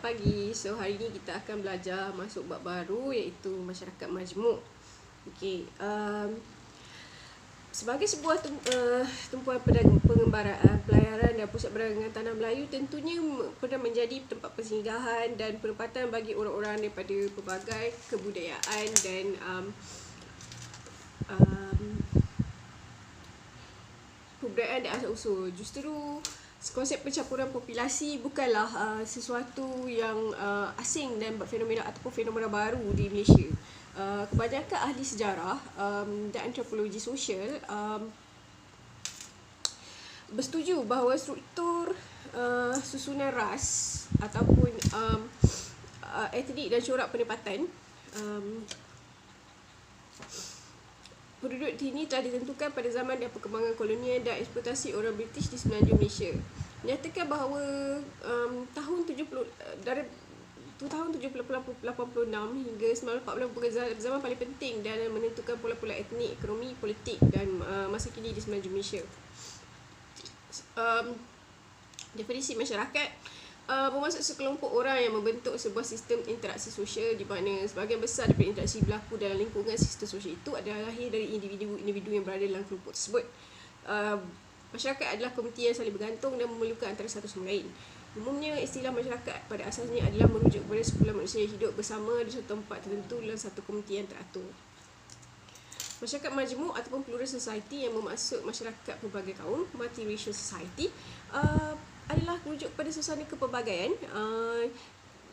Selamat pagi. So hari ini kita akan belajar masuk bab baru iaitu masyarakat majmuk. Okey, sebagai sebuah tumpuan pengembaraan, pelayaran dan pusat perdagangan tanah Melayu tentunya pernah menjadi tempat persinggahan dan penempatan bagi orang-orang daripada pelbagai kebudayaan dan kebudayaan dan asal-usul. Justru konsep pencampuran populasi bukanlah sesuatu yang asing dan fenomena ataupun fenomena baru di Malaysia. Kebanyakan ahli sejarah dan antropologi sosial bersetuju bahawa struktur susunan ras ataupun etnik dan corak penempatan penduduk ini telah ditentukan pada zaman dan perkembangan kolonial dan eksploitasi orang British di semenanjung Malaysia. Menyatakan bahawa dari tahun 1786 hingga 1940 merupakan zaman paling penting dalam menentukan pola-pola etnik, ekonomi, politik dan masa kini di semenanjung Malaysia. Definisi masyarakat bermaksud sekelompok orang yang membentuk sebuah sistem interaksi sosial di mana sebahagian besar daripada interaksi berlaku dalam lingkungan sistem sosial itu adalah lahir dari individu-individu yang berada dalam kelompok tersebut. Masyarakat adalah komuniti yang saling bergantung dan memerlukan antara satu sama lain. Umumnya, istilah masyarakat pada asasnya adalah merujuk kepada sekumpulan manusia yang hidup bersama di satu tempat tertentu dalam satu komuniti yang teratur. Masyarakat majmuk ataupun plural society yang bermaksud masyarakat pelbagai kaum, multiracial society, adalah merujuk pada suasana kepelbagaian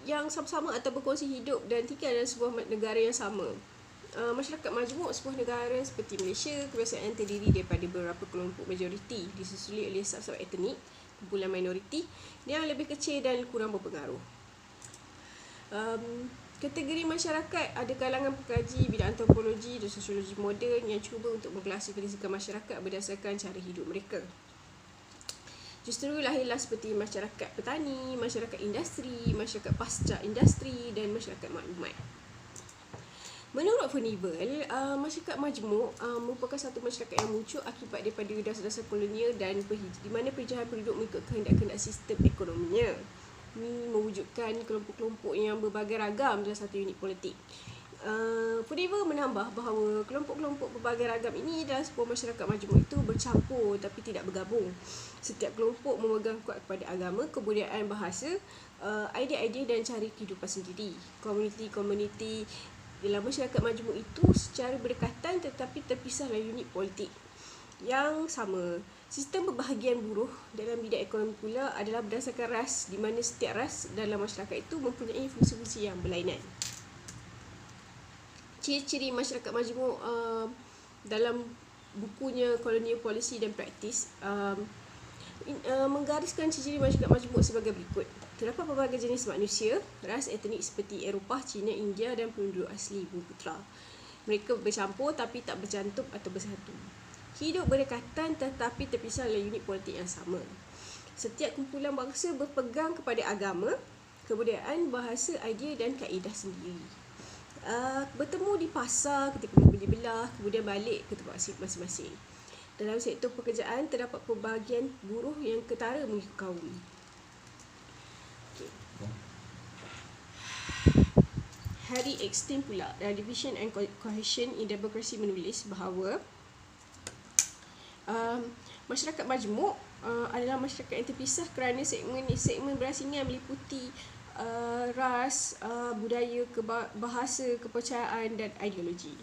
yang sama-sama atau berkongsi hidup dan tinggal dalam sebuah negara yang sama. Masyarakat majmuk sebuah negara seperti Malaysia kebiasaan terdiri daripada beberapa kelompok majoriti disusuli oleh sub-sub etnik, kumpulan minoriti yang lebih kecil dan kurang berpengaruh. Kategori masyarakat ada kalangan pengkaji bidang antropologi dan sosiologi moden yang cuba untuk mengklasifikasikan masyarakat berdasarkan cara hidup mereka. Justru lahirlah seperti masyarakat petani, masyarakat industri, masyarakat pasca industri dan masyarakat maklumat. Menurut Furnival, masyarakat majmuk merupakan satu masyarakat yang muncul akibat daripada dasar-dasar kolonial dan di mana penjajahan penduduk mengikut kehendak-kehendak sistem ekonominya. Ini mewujudkan kelompok-kelompok yang berbagai ragam dalam satu unit politik. Furnival menambah bahawa kelompok-kelompok berbagai ragam ini dalam sebuah masyarakat majmuk itu bercampur tapi tidak bergabung. Setiap kelompok memegang kuat kepada agama, kebudayaan, bahasa, idea-idea dan cara kehidupan sendiri. Komuniti-komuniti dalam masyarakat majmuk itu secara berdekatan tetapi terpisah dalam unit politik yang sama. Sistem pembahagian buruh dalam bidang ekonomi pula adalah berdasarkan ras, di mana setiap ras dalam masyarakat itu mempunyai fungsi-fungsi yang berlainan. Ciri-ciri masyarakat majmuk dalam bukunya Colonial Policy dan Practice menggariskan ciri-ciri masyarakat majmuk sebagai berikut. Terdapat pelbagai jenis manusia, ras etnik seperti Eropah, Cina, India dan penduduk asli Bumiputera. Mereka bercampur tapi tak bercantum atau bersatu. Hidup berdekatan tetapi terpisah dalam unit politik yang sama. Setiap kumpulan bangsa berpegang kepada agama, kebudayaan, bahasa, idea dan kaedah sendiri. Bertemu di pasar ketika berbeli belah, kemudian balik ke tempat masing-masing. Dalam sektor pekerjaan terdapat pembahagian buruh yang ketara mengikut kaum. Harry Eckstein pula dalam Division and Cohesion in Democracy menulis bahawa masyarakat majmuk adalah masyarakat yang terpisah kerana segmen berasingan meliputi ras, budaya, bahasa, kepercayaan dan ideologi.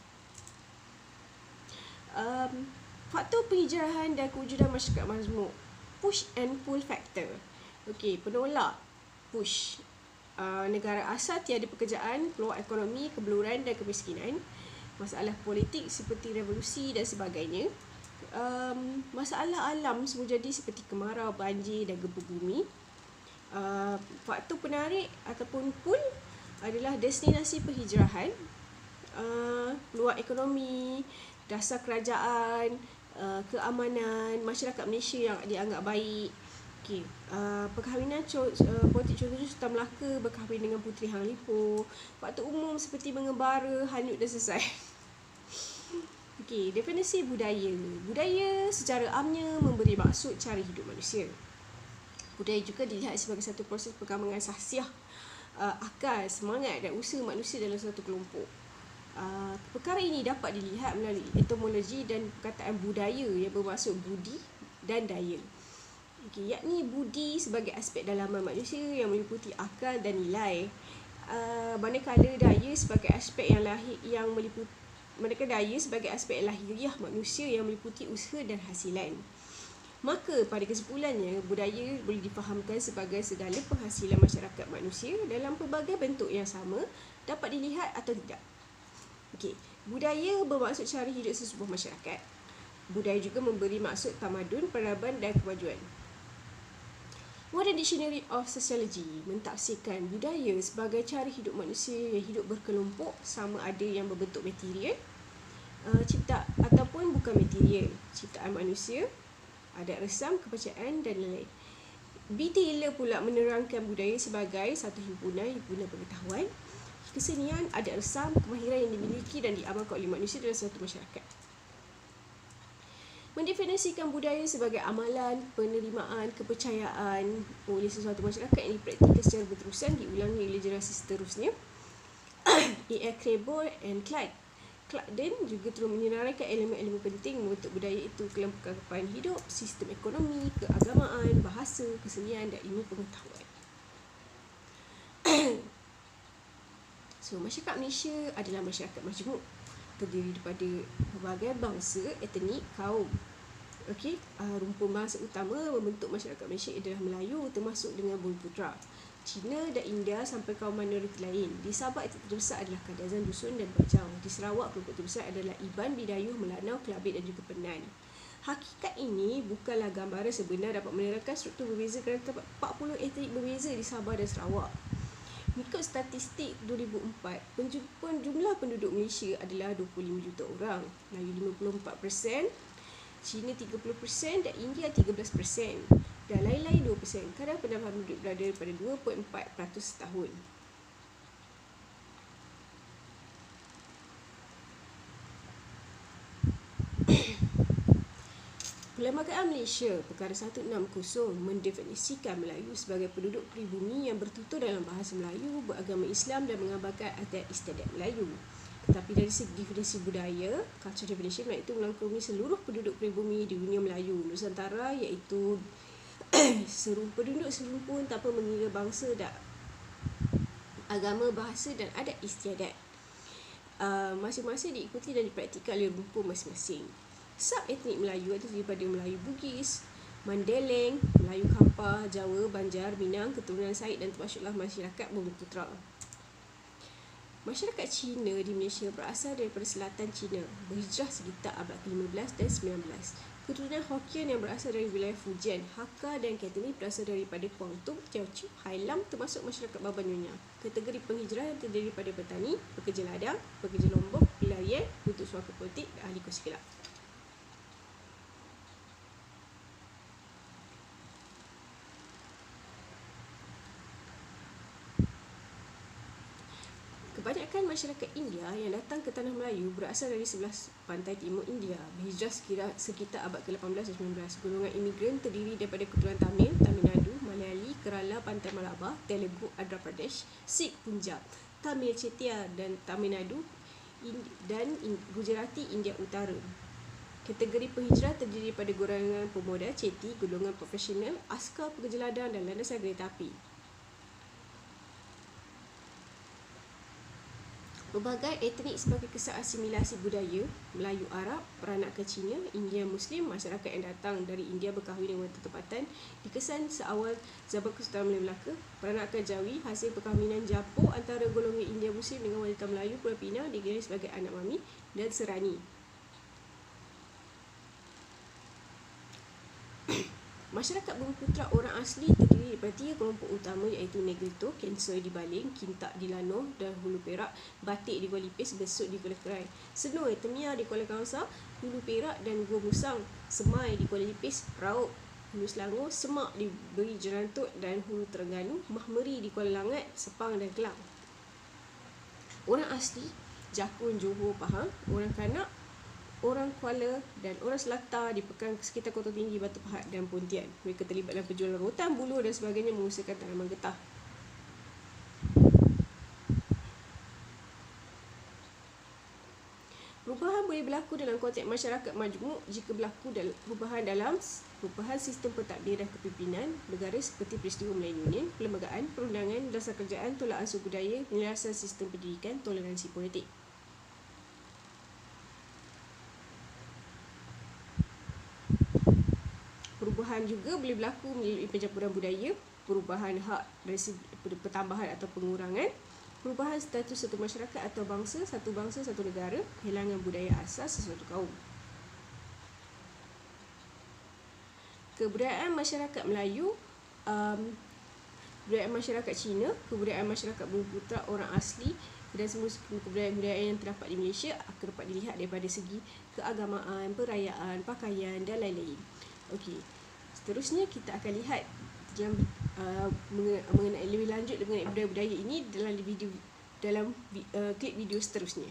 Faktor penghijrahan dan kewujudan masyarakat majmuk. Push and pull factor. Okey, penolak push. Negara asal tiada pekerjaan, peluang ekonomi, kebeluran dan kemiskinan. Masalah politik seperti revolusi dan sebagainya. Masalah alam semua jadi seperti kemarau, banjir dan gempa bumi. Faktor penarik ataupun pull adalah destinasi penghijrahan, peluang ekonomi, dasar kerajaan, keamanan, masyarakat Malaysia yang dianggap baik. Okay. Perkahwinan politik contohnya Sultan Melaka berkahwin dengan Puteri Hang Lippo. Faktor umum seperti mengembara, hanyut dan selesai. Okay, definisi budaya. Budaya secara amnya memberi maksud cara hidup manusia. Budaya juga dilihat sebagai satu proses perkembangan sahsiah akal, semangat dan usaha manusia dalam satu kelompok. Perkara ini dapat dilihat melalui etimologi dan perkataan budaya yang bermaksud budi dan daya. Yakni budi sebagai aspek dalaman manusia yang meliputi akal dan nilai, manakala daya sebagai aspek lahiriah manusia yang meliputi usaha dan hasilan. Maka pada kesimpulannya, budaya boleh difahamkan sebagai segala penghasilan masyarakat manusia dalam pelbagai bentuk yang sama, dapat dilihat atau tidak. Budaya bermaksud cara hidup sesebuah masyarakat. Budaya juga memberi maksud tamadun, peradaban dan kemajuan. Modern Dictionary of Sociology mentafsirkan budaya sebagai cara hidup manusia yang hidup berkelompok, sama ada yang berbentuk material, ataupun bukan material, ciptaan manusia, adat resam, kepercayaan dan lain-lain. B. Taylor pula menerangkan budaya sebagai satu himpunan pengetahuan, kesenian, adat resam, kemahiran yang dimiliki dan diamalkan oleh manusia dalam satu masyarakat. Mendefinisikan budaya sebagai amalan, penerimaan, kepercayaan oleh sesuatu masyarakat yang dipraktikkan secara berterusan, diulangi oleh generasi seterusnya. A. Crable and Clarkden juga terus menyinarikan elemen-elemen penting membentuk budaya itu, kelengkapan hidup, sistem ekonomi, keagamaan, bahasa, kesenian dan ilmu pengetahuan. Masyarakat Malaysia adalah masyarakat majmuk, terdiri daripada pelbagai bangsa, etnik, kaum. Rumpun bangsa utama membentuk masyarakat Malaysia adalah Melayu, termasuk dengan Bumiputera, Cina dan India sampai kaum minoriti lain. Di Sabah, etnik terbesar adalah Kadazan, Dusun dan Bajau. Di Sarawak, kelompok terbesar adalah Iban, Bidayuh, Melanau, Kelabit dan juga Penan. Hakikat ini bukanlah gambaran sebenar dapat menerangkan struktur berbeza kerana terdapat 40 etnik berbeza di Sabah dan Sarawak. Mengikut statistik 2004, jumlah penduduk Malaysia adalah 25 juta orang. Melayu 54%, Cina 30% dan India 13%, dan lain-lain 2%. Kadar penambahan penduduk berada pada 2.4% setahun. Perlembagaan Malaysia Perkara 160 mendefinisikan Melayu sebagai penduduk pribumi yang bertutur dalam bahasa Melayu, beragama Islam dan mengamalkan adat istiadat Melayu. Tetapi dari segi definisi budaya, culture definition, iaitu melangkumi seluruh penduduk pribumi di dunia Melayu Nusantara, iaitu penduduk serumpun tanpa mengira bangsa dan agama, bahasa dan adat istiadat. Masing-masing diikuti dan dipraktikkan oleh rumpun masing-masing. Sub-etnik Melayu itu daripada Melayu Bugis, Mandeleng, Melayu Kampar, Jawa, Banjar, Minang, keturunan Said dan termasuklah masyarakat Bumiputera. Masyarakat Cina di Malaysia berasal daripada selatan Cina, berhijrah sekitar abad ke-15 dan 19. Keturunan Hokkien yang berasal dari wilayah Fujian, Hakka dan Cantonese berasal daripada Guangdong, Teochew, Hailam, termasuk masyarakat Baba Nyonya. Kategori penghijrah yang terdiri daripada petani, pekerja ladang, pekerja lombok, pelarian, untuk suaka politik dan ahli kursi kelab. Kebanyakan masyarakat India yang datang ke Tanah Melayu berasal dari sebelah pantai timur India, berhijrah sekitar abad ke-18 dan 19. Golongan imigran terdiri daripada keturunan Tamil, Tamil Nadu, Malayali, Kerala, Pantai Malabar, Telugu, Andhra Pradesh, Sikh, Punjab, Tamil Chettiar dan Tamil Nadu dan Gujarati, India Utara. Kategori penghijrah terdiri daripada golongan pemuda, ceti, golongan profesional, askar, pekerja ladang dan landasan kereta api. Pelbagai etnik sebagai kesan asimilasi budaya, Melayu Arab, peranakan Cina, India Muslim, masyarakat yang datang dari India berkahwin dengan wanita tempatan, dikesan seawal zaman Kesultanan Melayu Melaka, peranakan Jawi, hasil perkahwinan Japur antara golongan India Muslim dengan wanita Melayu Pulau Pinang digelar sebagai anak mami dan serani. Masyarakat Bumiputera orang asli terdiri daripada 3 kelompok utama, iaitu Negrito, Kensoi di Baling, Kintak di Lanor dan Hulu Perak, Batik di Kuala Lipis, Besut di Kuala Kerai, Senoi, Temia di Kuala Kangsar, Hulu Perak dan Gua Musang, Semai di Kuala Lipis, Raub, Hulu Selangor, Semak di Beri Jerantut dan Hulu Terengganu, Mahmeri di Kuala Langat, Sepang dan Kelang. Orang asli Jakun, Johor, Pahang, orang Kanak, orang Kuala dan orang Selatan di Pekan sekitar Kota Tinggi, Batu Pahat dan Pontian. Mereka terlibat dalam penjualan rotan, buluh dan sebagainya, mengusahakan tanaman getah. Perubahan boleh berlaku dalam konteks masyarakat majmuk jika berlaku perubahan sistem pentadbiran kepimpinan negara seperti peristiwa Melayu Union, perlembagaan, perundangan, dasar kerjaan, tolak ansur budaya, penyelarasan sistem pendidikan, toleransi politik. Perubahan juga boleh berlaku melalui pencampuran budaya, perubahan hak pertambahan atau pengurangan, perubahan status satu masyarakat atau bangsa, satu negara, kehilangan budaya asas sesuatu kaum. Kebudayaan masyarakat Melayu, kebudayaan masyarakat Cina, kebudayaan masyarakat Bumiputera orang asli dan semua kebudayaan-kebudayaan yang terdapat di Malaysia akan dapat dilihat daripada segi keagamaan, perayaan, pakaian dan lain-lain. Okey. Seterusnya kita akan lihat yang mengenai lebih lanjut mengenai budaya-budaya ini dalam klip video seterusnya.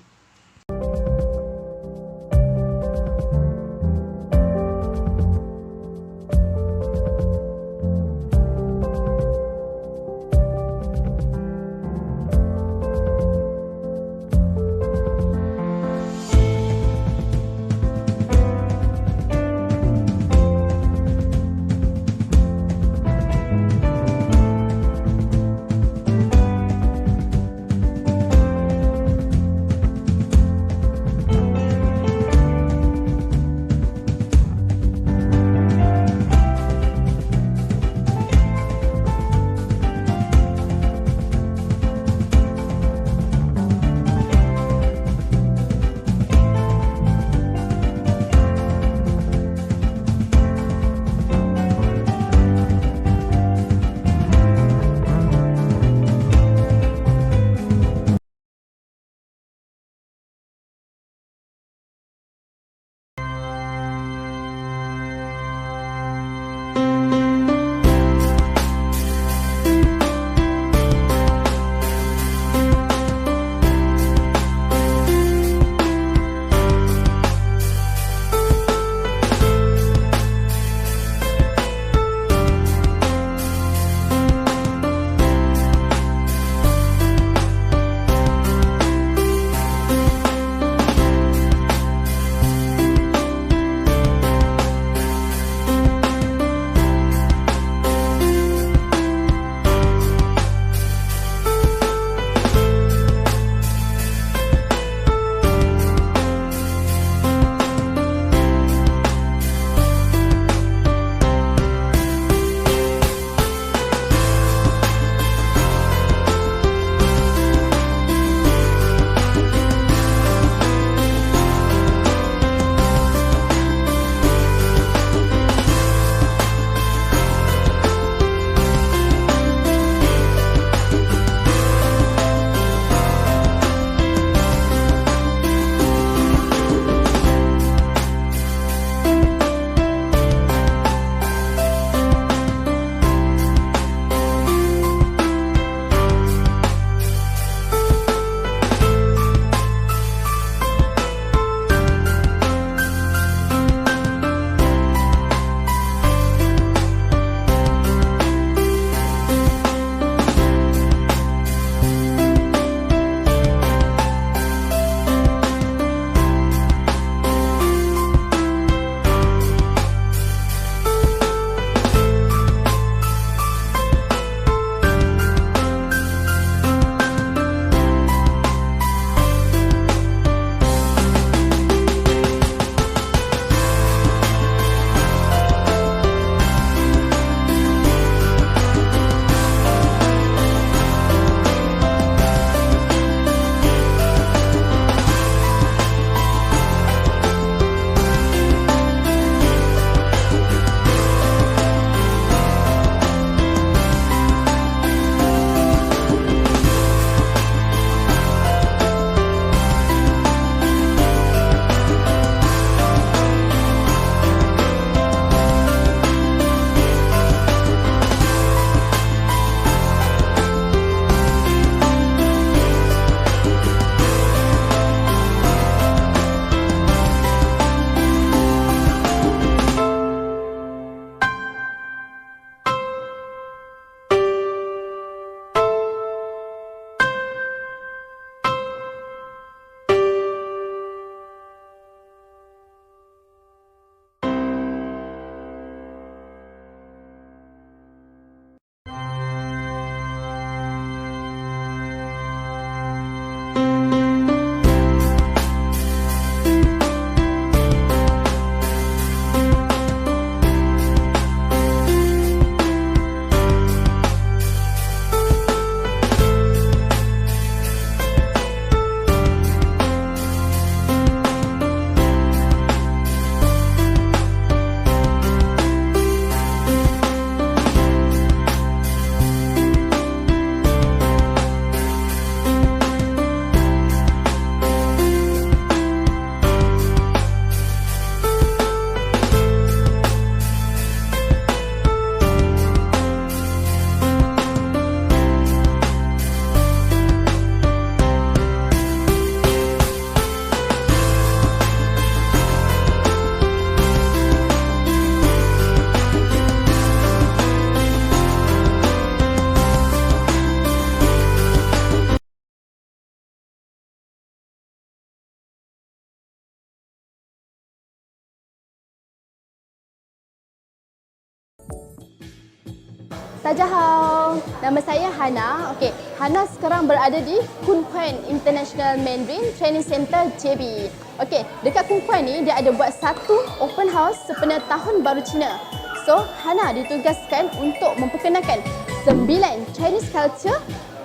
Tajahau, nama saya Hana. Okey, Hana sekarang berada di Khun Khuan International Mandarin Training Center JB. Okey, dekat Khun Khuan ni dia ada buat satu open house sempena Tahun Baru Cina. So, Hana ditugaskan untuk memperkenalkan 9 Chinese culture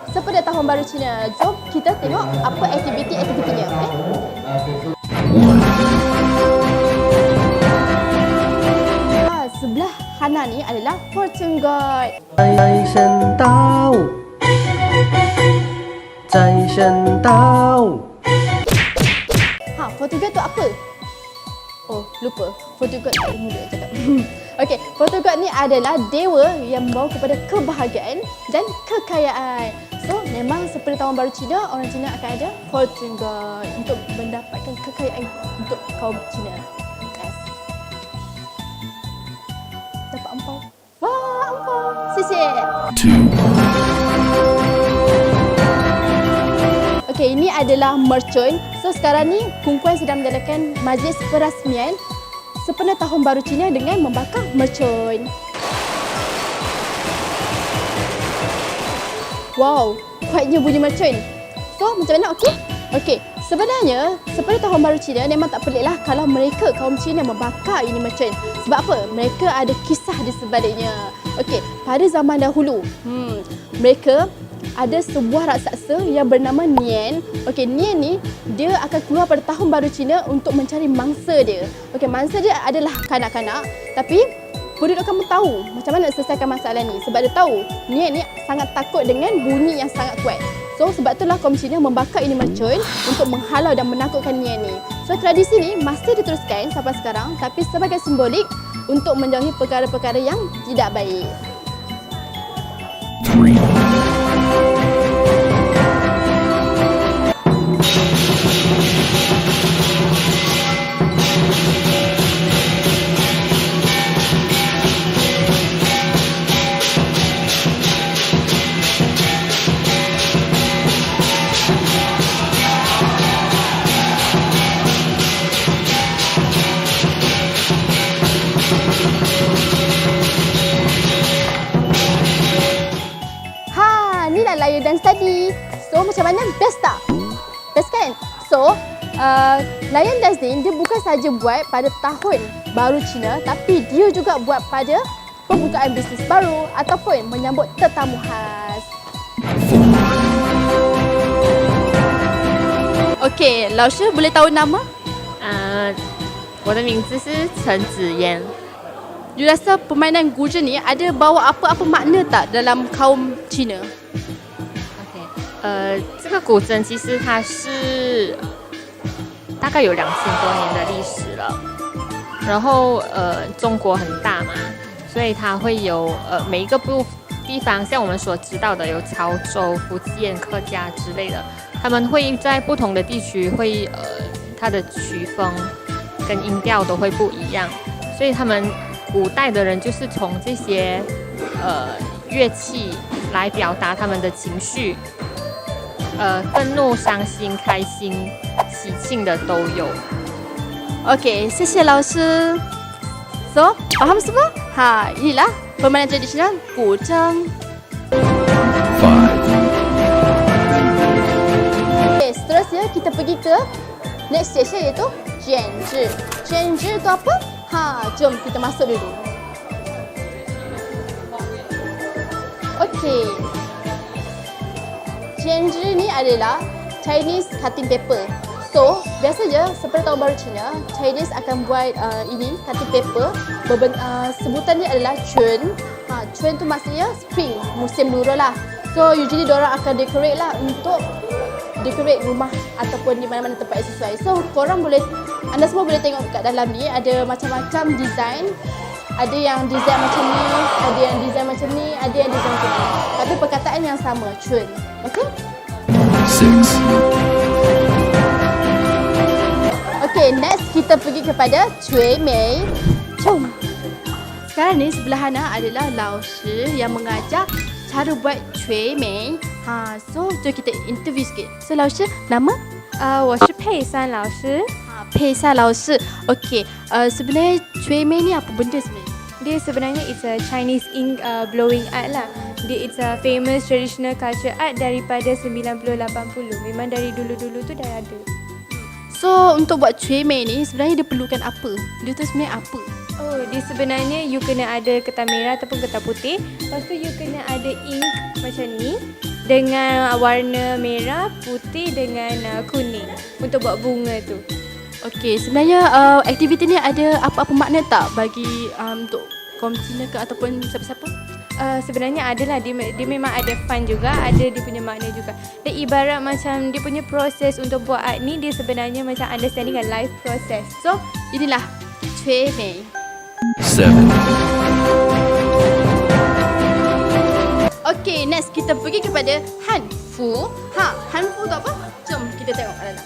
sempena Tahun Baru Cina. Jom kita tengok apa aktiviti-aktivitinya. Sebelah Hana ni adalah Fortune God. 财神到，财神到。 Fortune God tu apa? Oh, lupa. Fortune God tak mudah cakap. Okey, Fortune God ni adalah dewa yang membawa kepada kebahagiaan dan kekayaan. So, memang seperti Tahun Baru Cina, orang Cina akan ada Fortune God untuk mendapatkan kekayaan untuk kaum Cina. Yes. Dapat ampau. Wah, ampau. Sisi. Okey, ini adalah mercun. So, sekarang ni Khun Khuan sedang menjalankan majlis perasmian sempena Tahun Baru Cina dengan membakar mercun. Wow, kuatnya bunyi mercun. So, macam mana? Okey? Okey, sebenarnya sempena Tahun Baru Cina memang tak peliklah kalau mereka kaum Cina membakar ini mercun. Sebab apa? Mereka ada kisah di sebaliknya. Okey, pada zaman dahulu, mereka ada sebuah raksasa yang bernama Nian. Okey, Nian ni dia akan keluar pada Tahun Baru Cina untuk mencari mangsa dia. Okey, mangsa dia adalah kanak-kanak, tapi penduduk kamu tahu macam mana nak selesaikan masalah ni. Sebab dia tahu Nian ni sangat takut dengan bunyi yang sangat kuat. So, sebab itulah kaum Cina membakar ini mercun untuk menghalau dan menakutkan Nian ni. So, tradisi ni masih diteruskan sampai sekarang, tapi sebagai simbolik untuk menjauhi perkara-perkara yang tidak baik. Lion Dance tadi. So, macam mana? Best tak? Best kan? So, Lion Dance ni dia bukan saja buat pada Tahun Baru Cina, tapi dia juga buat pada pembukaan bisnes baru ataupun menyambut tetamu khas. Okey, Lao Shi boleh tahu nama? 我的名字是陈子嫣。 You rasa permainan Guzheng ni ada bawa apa-apa makna tak dalam kaum Cina? 这个古筝其实它是大概有2000多年的历史了。然后中国很大嘛，所以它会有每一个地方，像我们所知道的有潮州、福建、客家之类的，他们会在不同的地区会它的曲风跟音调都会不一样，所以他们古代的人就是从这些乐器来表达他们的情绪。 愤怒、伤心、开心、喜庆的都有。Okey, 谢谢老师。So, faham semua? Ha, inilah permainan tradisional Guzheng. Okay, kita next station iaitu Jianzhi. Jianzhi tu apa? Jom kita masuk dulu. Okey. Jianzhi ni adalah Chinese cutting paper. So, biasa je seperti tahun baru Cina, Chinese akan buat ini cutting paper. Sebutan dia adalah Chun. Chun tu maksudnya spring, musim luruh lah. So, usually diorang akan decorate lah untuk decorate rumah ataupun di mana-mana tempat yang sesuai. So, anda semua boleh tengok kat dalam ni ada macam-macam design. Ada yang design macam ni, ada yang design macam ni, ada yang design macam ni. Tapi perkataan yang sama, Chun. Okay? 6. Okay, next kita pergi kepada Cui Mei. Jom. Sekarang ni sebelah Hana adalah Lao Shi yang mengajar cara buat Cui Mei. So jom kita interview sikit. So Lao Shi, nama? 我是佩珊老师。佩珊老师. Okay, sebenarnya Cui Mei ni apa benda sebenarnya? Dia sebenarnya it's a Chinese ink blowing art lah. It's a famous traditional culture art daripada 90-80. Memang dari dulu-dulu tu dah ada. So untuk buat Cui Mei ni sebenarnya dia perlukan apa? Dia tu sebenarnya apa? Oh, dia sebenarnya you kena ada kertas merah ataupun kertas putih. Lepas tu you kena ada ink macam ni dengan warna merah, putih dengan kuning untuk buat bunga tu. Okey, sebenarnya aktiviti ni ada apa-apa makna tak bagi untuk kaum Cina ke ataupun siapa-siapa? Sebenarnya adalah dia memang ada fun juga, ada dia punya makna juga. Dan ibarat macam dia punya proses untuk buat art ni, dia sebenarnya macam understanding a life process. So, inilah Cui Mei. 7. Okey, next kita pergi kepada Han Fu. Han Fu tu apa? Jom kita tengok kat dalam.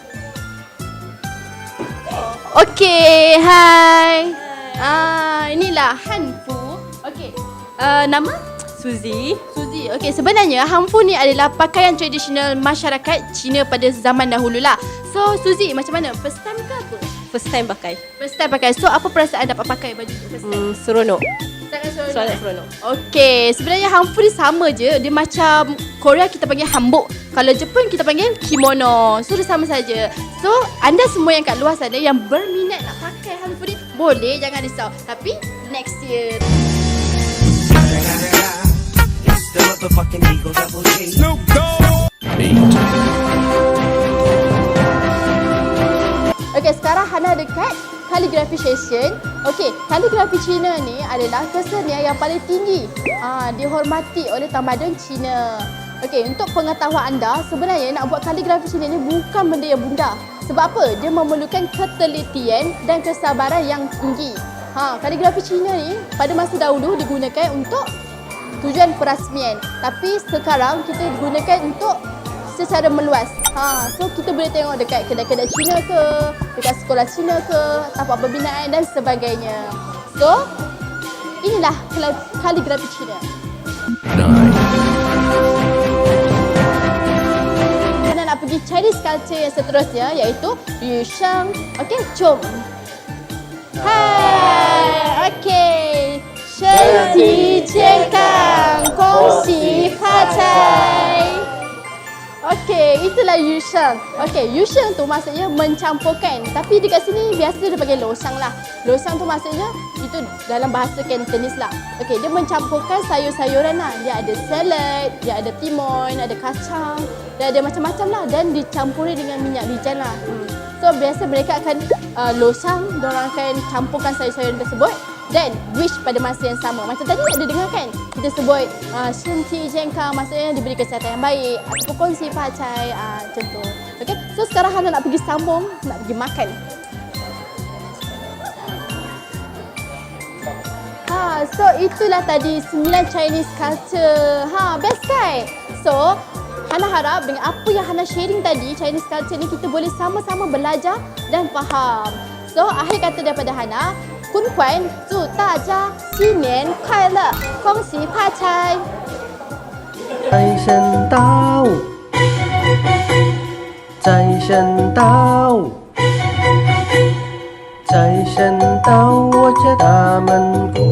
Okey, hai. Inilah Han Fu. Okey. Nama? Suzy. Suzy. Okey, sebenarnya Han Fu ni adalah pakaian tradisional masyarakat Cina pada zaman dahulu lah. So, Suzy, macam mana? First time ke apa? First time pakai. First time pakai. So, apa perasaan dapat pakai baju tu first time? Seronok. Sangat seronok. Okey, sebenarnya Han Fu ni sama je. Dia macam Korea kita panggil hanbok. Kalau Jepun kita panggil kimono. So, dia sama saja. So, anda semua yang kat luar sana yang berminat nak pakai Han Fu ni, boleh, jangan risau. Tapi, next year. Snoop Dogg. 8. Okey, sekarang Hana dekat calligraphy session. Okey, calligraphy Cina ni adalah kesenian yang paling tinggi. Dihormati oleh tamadun Cina. Okey, untuk pengetahuan anda, sebenarnya nak buat calligraphy Cina ni bukan benda yang mudah. Sebab apa? Dia memerlukan ketelitian dan kesabaran yang tinggi. Kaligrafi Cina ni pada masa dahulu digunakan untuk tujuan perasmian. Tapi sekarang kita gunakan untuk secara meluas. So kita boleh tengok dekat kedai-kedai Cina ke, dekat sekolah Cina ke, tapak pembinaan dan sebagainya. So, inilah kaligrafi Cina. 9. Kita nak pergi Chinese culture yang seterusnya iaitu Yusheng. Okey, jom. Hai, okey. 身体健康，恭喜发财。Okey, itulah Yusheng. Okey, Yusheng tu maksudnya mencampurkan. Tapi dekat sini biasa dia panggil losang lah. Losang tu maksudnya itu dalam bahasa Cantonese lah. Okey, dia mencampurkan sayur-sayuran lah. Dia ada salad, dia ada timun, ada kacang, dia ada macam-macam lah. Dan dicampuri dengan minyak bijan lah. So, biasa mereka akan losang, diorang akan campurkan sayur-sayuran tersebut dan wish pada masa yang sama. Macam tadi ada dengar kan? Kita sebut Shinti Jengka, maksudnya diberi kesihatan yang baik ataupun kongsi pacai, macam tu. Okay? So sekarang Hana nak pergi sambung, nak pergi makan. So itulah tadi 9 Chinese culture. Best kan? So Hana harap dengan apa yang Hana sharing tadi, Chinese culture ni kita boleh sama-sama belajar dan faham. So akhir kata daripada Hana, คุณขวัญ祝大家新年快乐，恭喜发财！财神到，财神到，财神到我家大门口。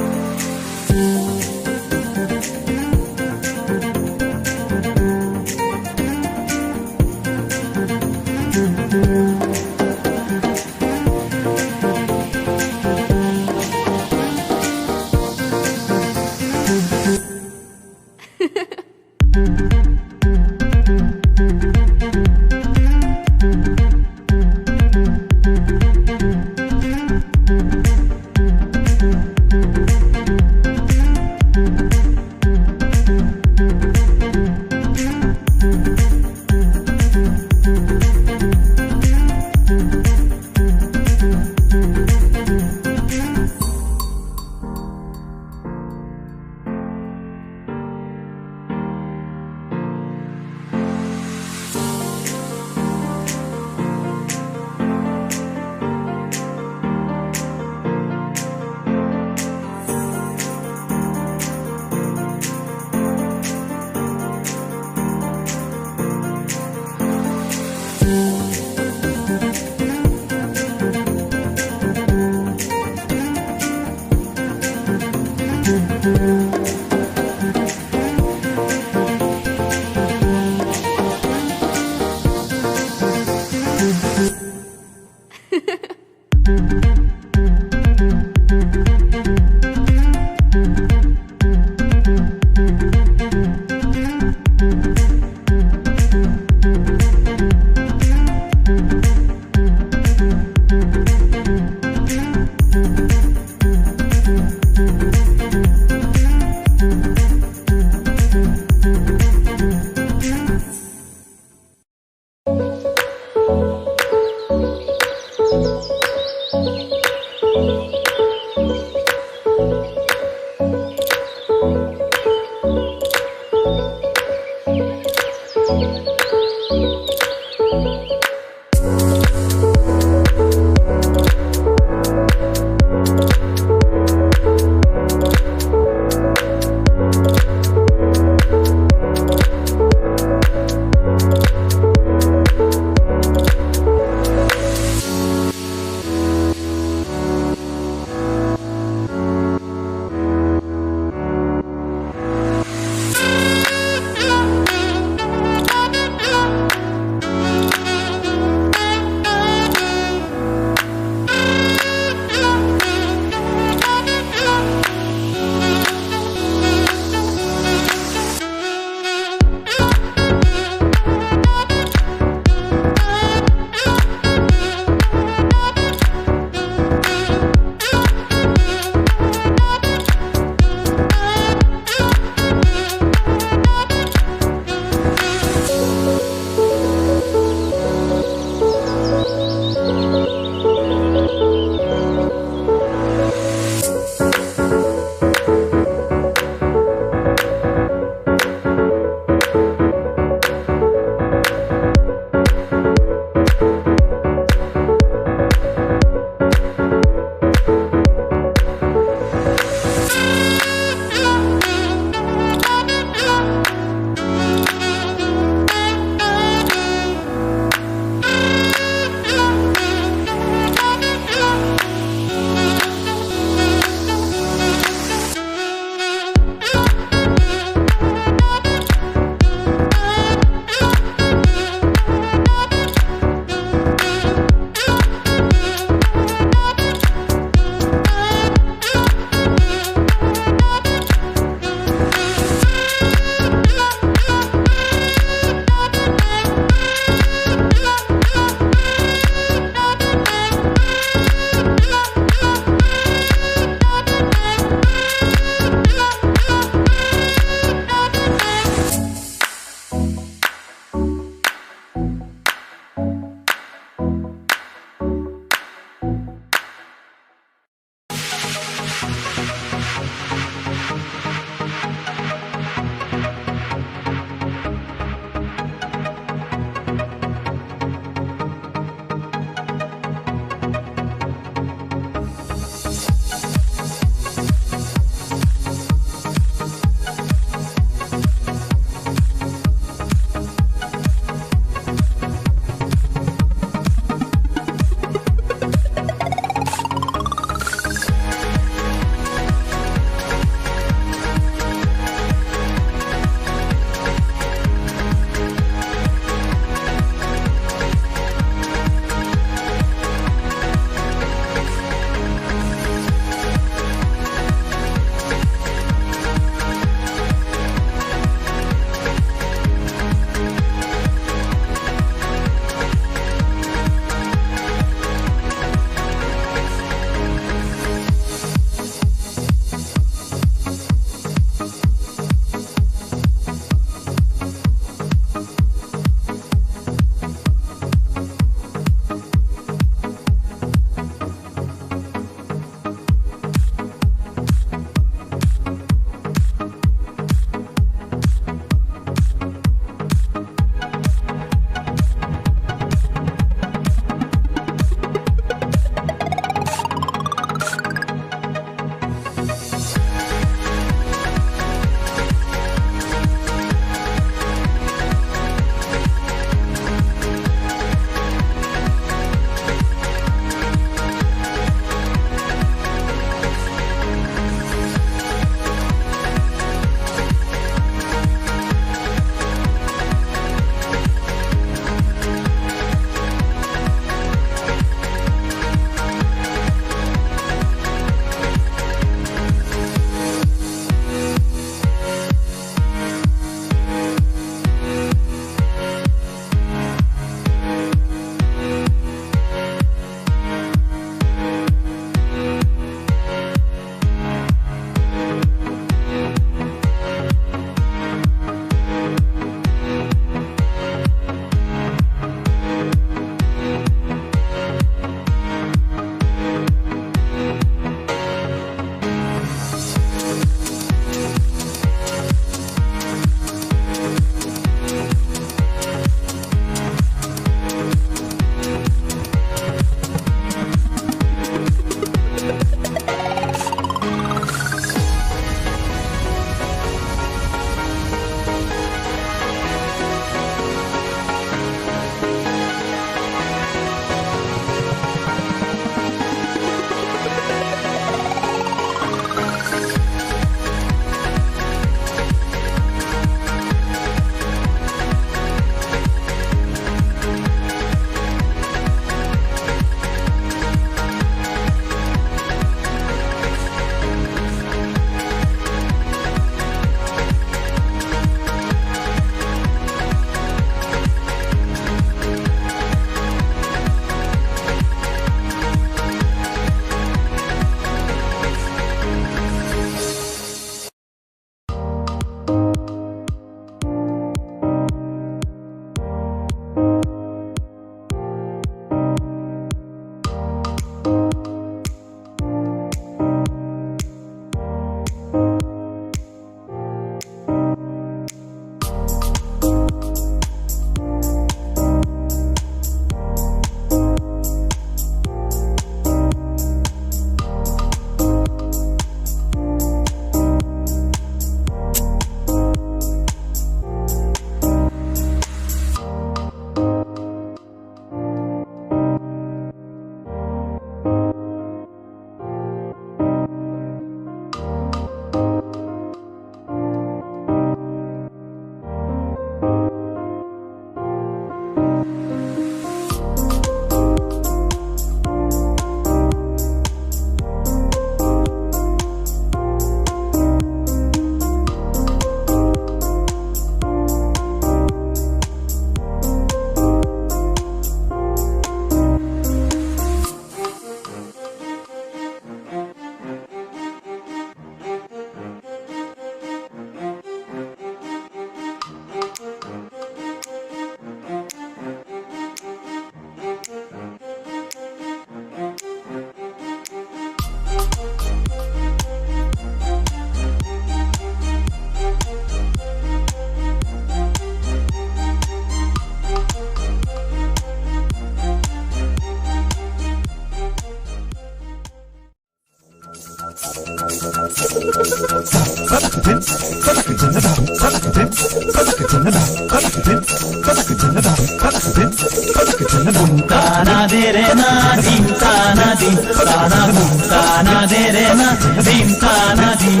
de re na dim ta na dim ta na bum ta na de re na dim ta na dim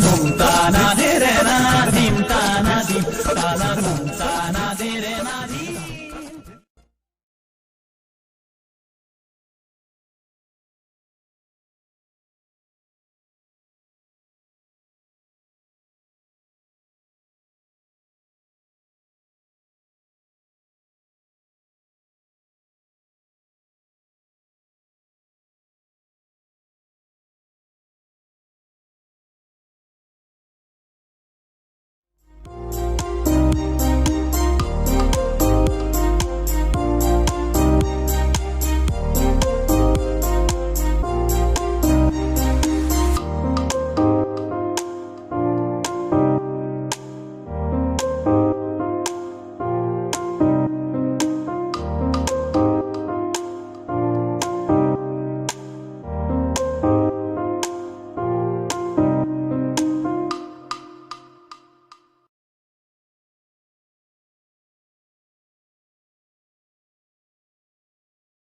bum ta na de